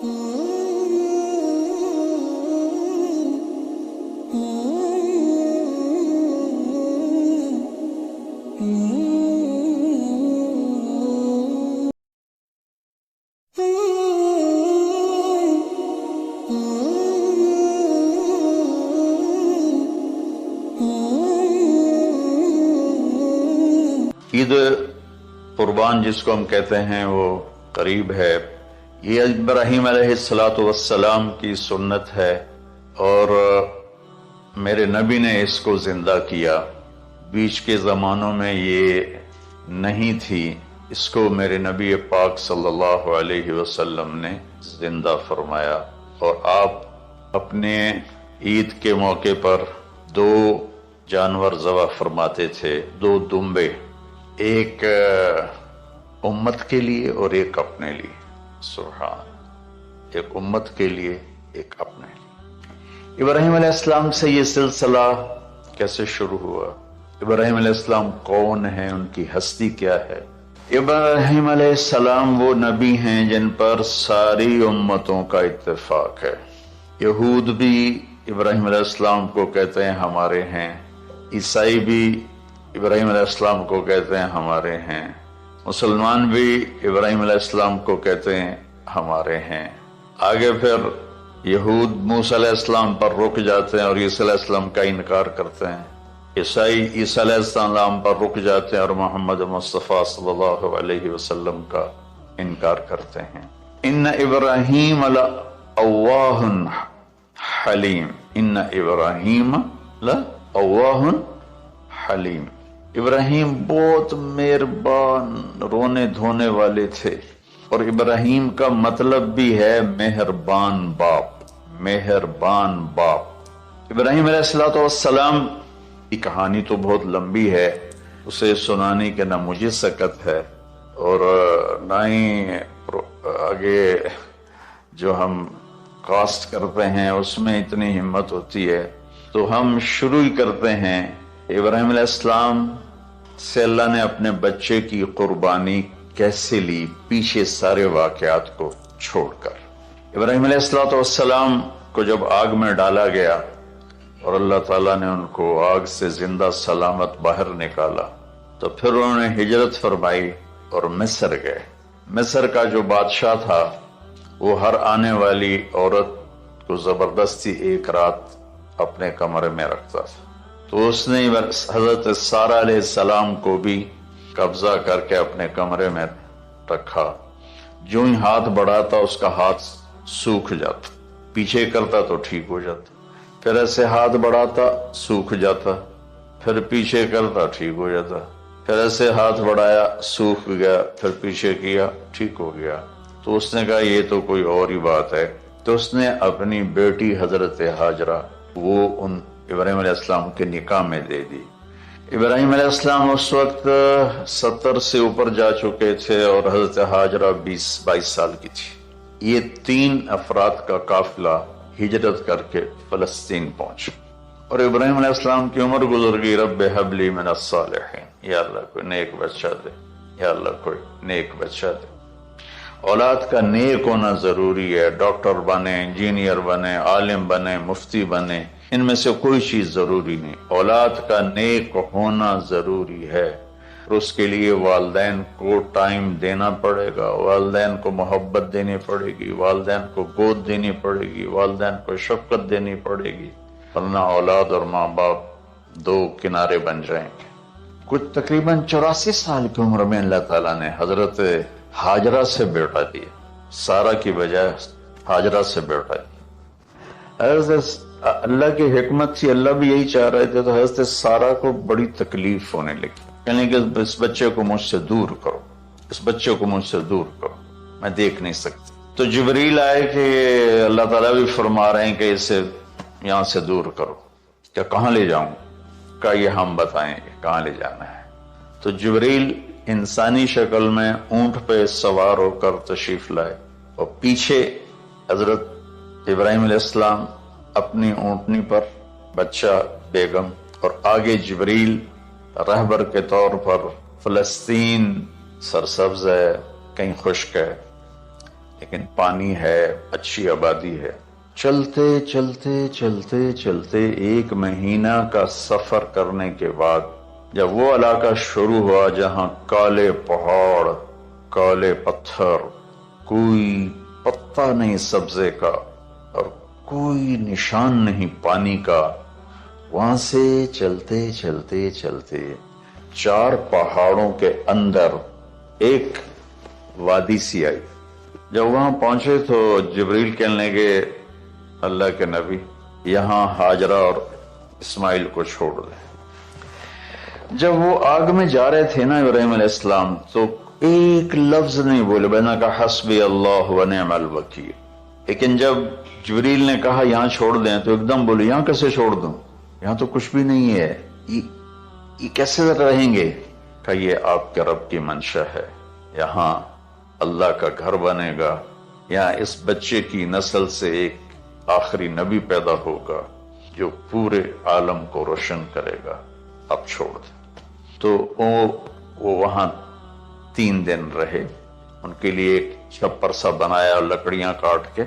عید قربان جس کو ہم کہتے ہیں وہ قریب ہے. یہ ابراہیم علیہ السلام کی سنت ہے اور میرے نبی نے اس کو زندہ کیا. بیچ کے زمانوں میں یہ نہیں تھی. اس کو میرے نبی پاک صلی اللہ علیہ وسلم نے زندہ فرمایا اور آپ اپنے عید کے موقع پر 2 جانور ذبح فرماتے تھے، 2 دمبے، ایک امت کے لیے اور ایک اپنے لیے. سبحان، ایک امت کے لیے، ایک اپنے لیے. ابراہیم علیہ السلام سے یہ سلسلہ کیسے شروع ہوا؟ ابراہیم علیہ السلام کون ہیں؟ ان کی ہستی کیا ہے؟ ابراہیم علیہ السلام وہ نبی ہیں جن پر ساری امتوں کا اتفاق ہے. یہود بھی ابراہیم علیہ السلام کو کہتے ہیں ہمارے ہیں، عیسائی بھی ابراہیم علیہ السلام کو کہتے ہیں ہمارے ہیں، مسلمان بھی ابراہیم علیہ السلام کو کہتے ہیں ہمارے ہیں. آگے پھر یہود موسیٰ علیہ السلام پر رک جاتے ہیں اور عیسیٰ علیہ السلام کا انکار کرتے ہیں. عیسائی عیسیٰ علیہ السلام پر رک جاتے ہیں اور محمد مصطفیٰ صلی اللہ علیہ وسلم کا انکار کرتے ہیں. ان ابراہیم لأواہ حلیم، ان ابراہیم لأواہ حلیم. ابراہیم بہت مہربان، رونے دھونے والے تھے. اور ابراہیم کا مطلب بھی ہے مہربان باپ، مہربان باپ. ابراہیم علیہ السلام کی کہانی تو بہت لمبی ہے، اسے سنانے کے نہ مجھے سکت ہے اور نہ ہی آگے جو ہم کاسٹ کرتے ہیں اس میں اتنی ہمت ہوتی ہے. تو ہم شروع ہی کرتے ہیں. ابراہیم علیہ السلام سے اللہ نے اپنے بچے کی قربانی کیسے لی، پیچھے سارے واقعات کو چھوڑ کر. ابراہیم علیہ السلام کو جب آگ میں ڈالا گیا اور اللہ تعالیٰ نے ان کو آگ سے زندہ سلامت باہر نکالا تو پھر انہوں نے ہجرت فرمائی اور مصر گئے. مصر کا جو بادشاہ تھا وہ ہر آنے والی عورت کو زبردستی ایک رات اپنے کمرے میں رکھتا تھا. تو اس نے حضرت سارہ علیہ السلام کو بھی قبضہ کر کے اپنے کمرے میں رکھا. جو ہی ہاتھ بڑھاتا اس کا ہاتھ سوکھ جاتا، پیچھے کرتا تو ٹھیک ہو جاتا، پھر ایسے ہاتھ بڑھاتا سوکھ جاتا، پھر پیچھے کرتا ٹھیک ہو جاتا، پھر ایسے ہاتھ بڑھایا سوکھ گیا، پھر پیچھے کیا ٹھیک ہو گیا. تو اس نے کہا یہ تو کوئی اور ہی بات ہے. تو اس نے اپنی بیٹی حضرت ہاجرہ وہ ان ابراہیم علیہ السلام کے نکاح میں دے دی. ابراہیم علیہ السلام اس وقت 70 سے اوپر جا چکے تھے اور حضرت ہاجرہ 20-22 سال کی تھی. یہ 3 افراد کا قافلہ ہجرت کر کے فلسطین پہنچ اور ابراہیم علیہ السلام کی عمر گزر گئی. رب حب لی من الصالحین، یا اللہ کوئی نیک بچہ دے، یا اللہ کوئی نیک بچہ دے. اولاد کا نیک ہونا ضروری ہے. ڈاکٹر بنے، انجینئر بنے، عالم بنے، مفتی بنے، ان میں سے کوئی چیز ضروری نہیں. اولاد کا نیک ہونا ضروری ہے اور اس کے لیے والدین کو ٹائم دینا پڑے گا، والدین کو محبت دینی پڑے گی، والدین کو گود دینی پڑے گی، والدین کو شفقت دینی پڑے گی، ورنہ اولاد اور ماں باپ 2 کنارے بن جائیں گے. کچھ تقریباً 84 سال کی عمر میں اللہ تعالیٰ نے حضرت ہاجرہ سے بیٹا دیا، سارہ کی بجائے ہاجرہ سے بیٹا دیا. حضرت اللہ کی حکمت تھی، اللہ بھی یہی چاہ رہے تھے. تو حضرت سارہ کو بڑی تکلیف ہونے لگی، کہنے کہ اس بچے کو مجھ سے دور کرو، اس بچے کو مجھ سے دور کرو، میں دیکھ نہیں سکتی. تو جبریل آئے کہ اللہ تعالیٰ بھی فرما رہے ہیں کہ اسے یہاں سے دور کرو. کیا کہاں لے جاؤں؟ کہا یہ ہم بتائیں گے کہاں لے جانا ہے. تو جبریل انسانی شکل میں اونٹ پہ سوار ہو کر تشریف لائے اور پیچھے حضرت ابراہیم علیہ السلام اپنی اونٹنی پر، بچہ بیگم، اور آگے جبریل رہبر کے طور پر. فلسطین سرسبز ہے، کہیں خشک ہے. لیکن پانی ہے، اچھی آبادی ہے۔ چلتے چلتے چلتے چلتے 1 مہینہ کا سفر کرنے کے بعد جب وہ علاقہ شروع ہوا جہاں کالے پہاڑ، کالے پتھر، کوئی پتا نہیں سبزے کا اور کوئی نشان نہیں پانی کا، وہاں سے چلتے چلتے چلتے 4 پہاڑوں کے اندر ایک وادی سی آئی۔ جب وہاں پہنچے تو جبریل کہنے لگے اللہ کے نبی یہاں ہاجرہ اور اسماعیل کو چھوڑ دیں۔ جب وہ آگ میں جا رہے تھے نا ابراہیم علیہ السلام، تو ایک لفظ نہیں بولے، بنا کہا حسبی اللہ و نعم الوکیل۔ لیکن جب جبریل نے کہا یہاں چھوڑ دیں تو ایک دم بولے یہاں کیسے چھوڑ دوں، یہاں تو کچھ بھی نہیں ہے، یہ کیسے رہیں گے؟ کہ یہ آپ کے رب کی منشا ہے، یہاں اللہ کا گھر بنے گا، یہاں اس بچے کی نسل سے ایک آخری نبی پیدا ہوگا جو پورے عالم کو روشن کرے گا، اب چھوڑ دیں۔ تو وہ وہاں 3 دن رہے، ان کے لیے ایک چھپر سا بنایا لکڑیاں کاٹ کے،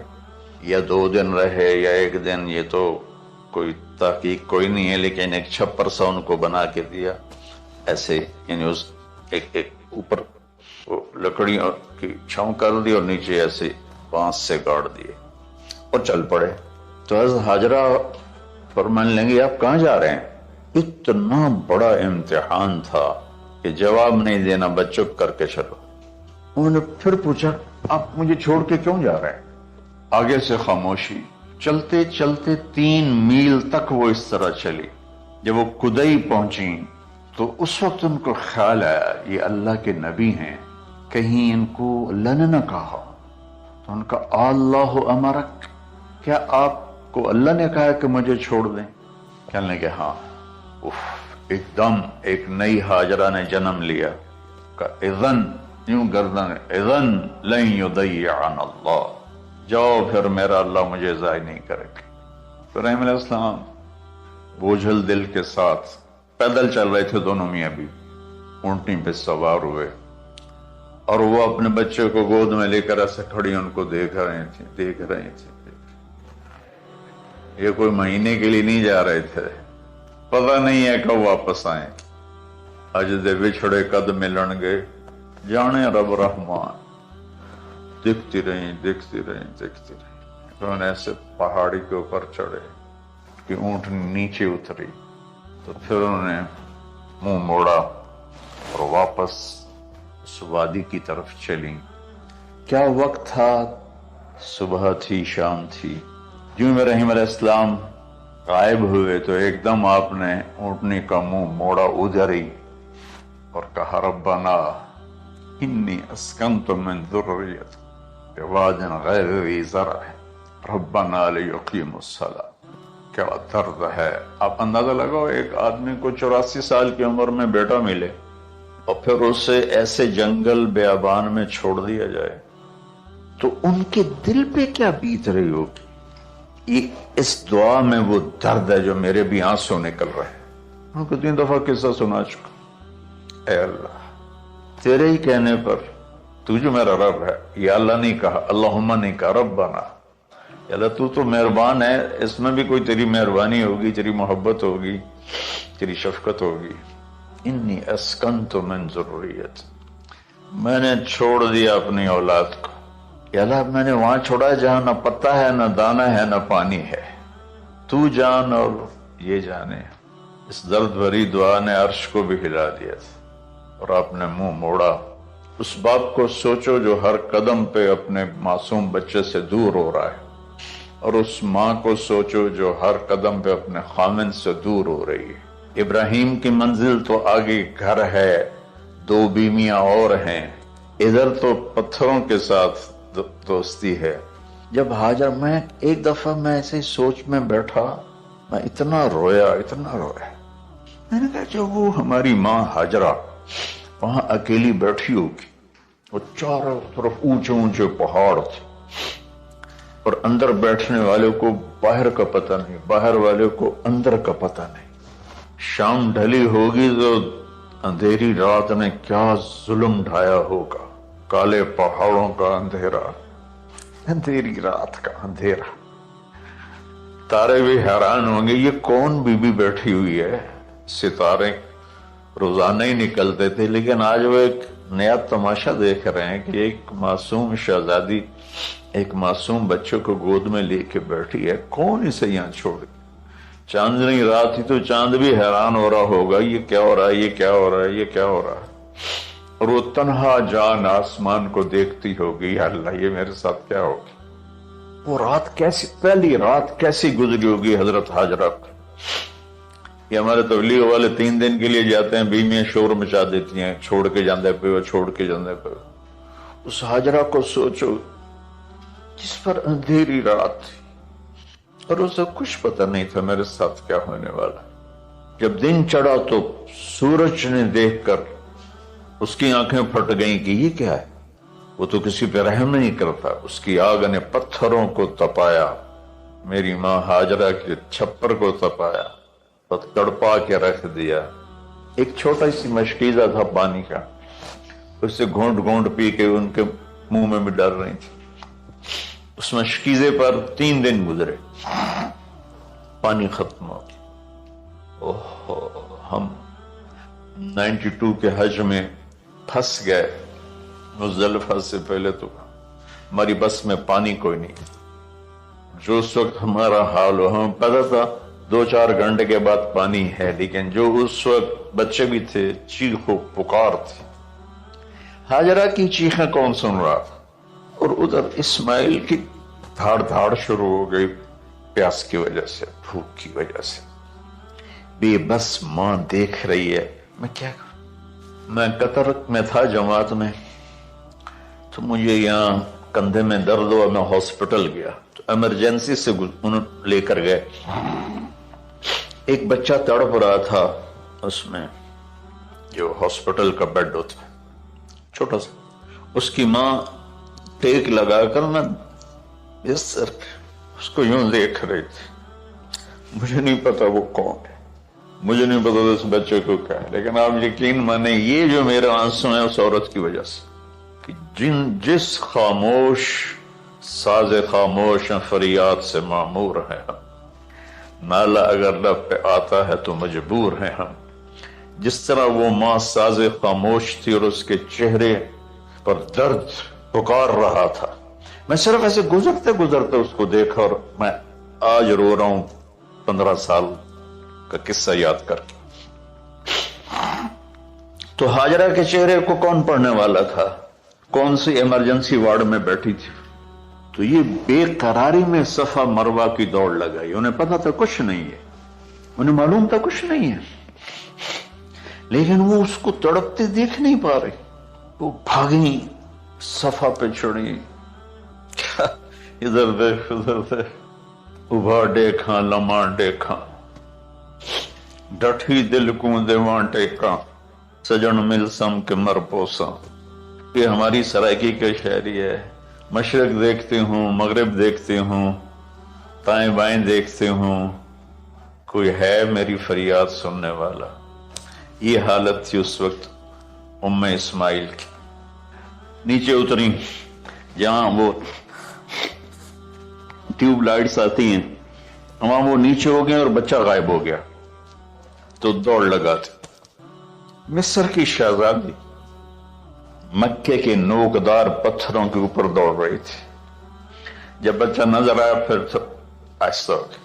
یا 2 دن رہے یا 1 دن، یہ تو کوئی تحقیق کوئی نہیں ہے، لیکن ایک چھپر سا ان کو بنا کے دیا ایسے، یعنی اس ایک اوپر وہ لکڑیوں کی چھاؤں کر دی اور نیچے ایسے بانس سے گاڑ دیے اور چل پڑے۔ تو حضرت ہاجرہ فرمانے لگے آپ کہاں جا رہے ہیں؟ اتنا بڑا امتحان تھا کہ جواب نہیں دینا، بس چپ کر کے چلو۔ انہوں نے پھر پوچھا آپ مجھے چھوڑ کے کیوں جا رہے ہیں؟ آگے سے خاموشی۔ چلتے چلتے 3 میل تک وہ اس طرح چلی۔ جب وہ کدئی پہنچی تو اس وقت ان کو خیال آیا یہ اللہ کے نبی ہیں، کہیں ان کو اللہ نے نہ کہا۔ تو ان کا اللہ امرک، کیا آپ کو اللہ نے کہا کہ مجھے چھوڑ دیں؟ کہنے لگے ہاں۔ ایک دم ایک نئی ہاجرہ نے جنم لیا کہ اذن، یوں گردن، اذن لن یضیعنا اللہ، جاؤ پھر میرا اللہ مجھے ضائع نہیں کرے گا۔ ابراہیم علیہ السلام بوجھل دل کے ساتھ پیدل چل رہے تھے، دونوں میاں بیوی اونٹنی پہ سوار ہوئے، اور وہ اپنے بچے کو گود میں لے کر ایسے کھڑی ان کو دیکھ رہے تھے۔ یہ کوئی مہینے کے لیے نہیں جا رہے تھے، پتہ نہیں ہے کب واپس آئیں۔ اج دے بچھڑے قد ملن گے، جانے رب رحمان۔ دیکھتی رہیں۔ انہوں نے ایسے پہاڑی کے اوپر چڑھے کہ اونٹ نیچے اتری، تو پھر انہوں نے منہ موڑا اور واپس اس وادی کی طرف چلی۔ کیا وقت تھا، صبح تھی، شام تھی۔ جو ابراہیم علیہ السلام غائب ہوئے تو ایک دم آپ نے اونٹنی کا منہ موڑا ادھر ہی اور کہا ربنا انی اسکنت من ذریتی بواد غیر ذی زرع ربنا لیقیموا الصلاۃ۔ کیا درد ہے! آپ اندازہ لگاؤ، ایک آدمی کو 84 سال کی عمر میں بیٹا ملے اور پھر اسے ایسے جنگل بیابان میں چھوڑ دیا جائے، تو ان کے دل پہ کیا بیت رہی ہوگی۔ اس دعا میں وہ درد ہے جو میرے بھی آنسو نکل رہے ہیں۔ ان کو 3 دفعہ قصہ سنا چکا۔ اے اللہ، تیرے ہی کہنے پر، تو جو میرا رب ہے، یا اللہ نہیں کہا، اللہم نہیں کہا، ربنا، یا اللہ تو مہربان ہے، اس میں بھی کوئی تیری مہربانی ہوگی، تیری محبت ہوگی، تیری شفقت ہوگی۔ انی اسکنت من ذریتی، میں نے چھوڑ دیا اپنی اولاد کو، یا اللہ میں نے وہاں چھوڑا ہے جہاں نہ پتا ہے، نہ دانا ہے، نہ پانی ہے، تو جان اور یہ جانے۔ اس درد بھری دعا نے عرش کو بھی ہلا دیا تھا، اور آپ نے منہ موڑا۔ اس باپ کو سوچو جو ہر قدم پہ اپنے معصوم بچے سے دور ہو رہا ہے، اور اس ماں کو سوچو جو ہر قدم پہ اپنے خامن سے دور ہو رہی ہے۔ ابراہیم کی منزل تو آگے گھر ہے، 2 بیویاں اور ہیں، ادھر تو پتھروں کے ساتھ دوستی ہے۔ جب ہاجر، میں ایک دفعہ میں ایسے سوچ میں بیٹھا، میں اتنا رویا۔ میں نے کہا جب وہ ہماری ماں ہاجرہ وہاں اکیلی بیٹھی ہوگی، وہ چاروں طرف اونچے اونچے پہاڑ تھے، اور اندر بیٹھنے والے کو باہر کا پتہ نہیں، باہر والے کو اندر کا پتہ نہیں۔ شام ڈھلی ہوگی تو اندھیری رات نے کیا ظلم ڈھایا ہوگا، کالے پہاڑوں کا اندھیرا، اندھیری رات کا اندھیرا، تارے بھی حیران ہوں گے یہ کون بی بی بیٹھی ہوئی ہے. ستارے روزانہ ہی نکلتے تھے، لیکن آج وہ ایک نیا تماشا دیکھ رہے ہیں کہ ایک معصوم شہزادی ایک معصوم بچوں کو گود میں لے کے بیٹھی ہے. کون اسے یہاں چھوڑ گیا؟ چاندنی رات ہی تو چاند بھی حیران ہو رہا ہوگا یہ کیا ہو رہا ہے، یہ کیا ہو رہا ہے، یہ کیا ہو رہا ہے. اور وہ تنہا جان آسمان کو دیکھتی ہوگی، یا اللہ یہ میرے ساتھ کیا ہوگی. وہ رات کیسی، پہلی رات کیسی گزری ہوگی حضرت ہاجرہ کو. یہ ہمارے تبلیغ والے 3 دن کے لیے جاتے ہیں، بیویاں شور مچا دیتی ہیں، چھوڑ کے جاندے پہ، چھوڑ کے جاندے پہ. اس ہاجرہ کو سوچو جس پر اندھیری رات تھی اور اسے کچھ پتہ نہیں تھا میرے ساتھ کیا ہونے والا. جب دن چڑھا تو سورج نے دیکھ کر اس کی آنکھیں پھٹ گئیں کہ یہ کیا ہے. وہ تو کسی پہ رحم نہیں کرتا. اس کی آگ نے پتھروں کو تپایا، میری ماں ہاجرہ کے چھپر کو تپایا اور تڑپا کے رکھ دیا. ایک چھوٹا سی مشکیزہ تھا پانی کا، اسے گھونٹ گھونٹ پی کے ان کے منہ میں ڈال رہی تھی. اس مشکیزے پر 3 دن گزرے، پانی ختم ہو گیا. ہم 92 کے حج میں پھنس گئے. مزدلفہ سے پہلے تو ہماری بس میں پانی کوئی نہیں. جو اس وقت ہمارا حال ہو، ہمیں پتا تھا 2-4 گھنٹے کے بعد پانی ہے، لیکن جو اس وقت بچے بھی تھے، چیخ و پکار تھی. ہاجرہ کی چیخیں کون سن رہا تھا؟ اور ادھر اسماعیل کی دھاڑ دھاڑ شروع ہو گئی، پیاس کی وجہ سے، بھوک کی وجہ سے. بے بس ماں دیکھ رہی ہے. میں کیا کروں؟ میں قطر میں تھا جماعت میں، تو مجھے یہاں کندھے میں درد ہوا. میں ہاسپٹل گیا تو ایمرجنسی سے لے کر گئے. ایک بچہ تڑپ رہا تھا اس میں، جو ہاسپٹل کا بیڈ ہوتا ہے چھوٹا سا. اس کی ماں ٹیک لگا کر نا اس کو یوں دیکھ رہی تھی. مجھے نہیں پتا وہ کون ہے، مجھے نہیں پتا اس بچے کو کیا ہے، لیکن آپ یقین مانیں یہ جو میرے آنسو ہیں اس عورت کی وجہ سے، کہ جس خاموش ساز خاموش فریاد سے معمور ہیں ہم. نالا اگر لب پہ آتا ہے تو مجبور ہیں ہم. جس طرح وہ ماں ساز خاموش تھی اور اس کے چہرے پر درد پکار رہا تھا. میں صرف ایسے گزرتے گزرتے اس کو دیکھا اور میں آج رو رہا ہوں 15 سال کا قصہ یاد کر کے. تو ہاجرہ کے چہرے کو کون پڑھنے والا تھا؟ کون سی ایمرجنسی وارڈ میں بیٹھی تھی؟ تو یہ بے قراری میں صفا مروہ کی دوڑ لگائی. انہیں پتا تھا کچھ نہیں ہے، انہیں معلوم تھا کچھ نہیں ہے، لیکن وہ اس کو تڑپتے دیکھ نہیں پا رہے. وہ بھاگی، صفا پہ چڑھی، ادھر دیکھ ادھر دیکھ، ابھا ڈیکھاں لماں ڈیکھاں، ڈٹھی دل کو دیواں ٹیکاں، سجن مل سم کے مر پوساں. یہ ہماری سرائکی کے شاعری ہے. مشرق دیکھتی ہوں، مغرب دیکھتی ہوں، دائیں بائیں دیکھتی ہوں، کوئی ہے میری فریاد سننے والا. یہ حالت تھی اس وقت ام اسماعیل کی. نیچے اتری جہاں وہ ٹیوب لائٹس آتی ہیں، وہاں وہ نیچے ہو گئے اور بچہ غائب ہو گیا. تو دوڑ لگاتے. مصر کی شہزادی مکے کے نوکدار پتھروں کے اوپر دوڑ رہی تھی. جب بچہ نظر آیا پھر آہستہ ہو گئی،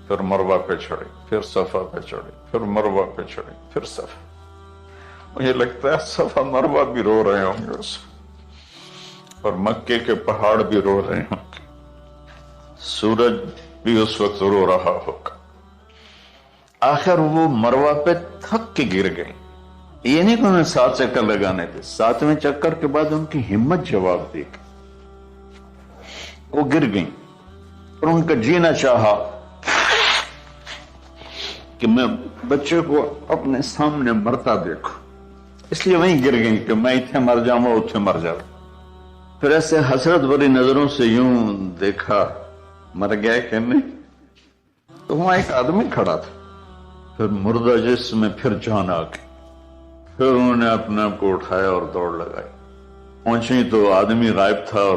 پھر مروہ پہ چڑھی، پھر صفا پہ چڑھی، پھر مروہ پہ چڑھی، پھر صفا. مجھے لگتا ہے صفا مروہ بھی رو رہے ہوں گے اس، اور مکے کے پہاڑ بھی رو رہے ہوں گے، سورج بھی اس وقت رو رہا ہوگا. آخر وہ مروہ پہ تھک کے گر گئی. یہ نہیں کہ انہیں 7 چکر لگانے تھے، 7ویں چکر کے بعد ان کی ہمت جواب دے گی. وہ گر گئیں اور ان کا جینا چاہا کہ میں بچے کو اپنے سامنے مرتا دیکھوں، اس لیے وہیں گر گئیں کہ میں اتنے مر جاؤں وہ اتنے مر جاؤں. پھر ایسے حسرت بھری نظروں سے یوں دیکھا، مر گیا کہ نہیں. تو وہاں ایک آدمی کھڑا تھا. پھر مردہ جسم میں پھر جان آ گئی. پھر انہوں نے اپنے آپ کو اٹھایا اور دوڑ لگائی. پہنچی تو آدمی غائب تھا اور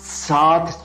7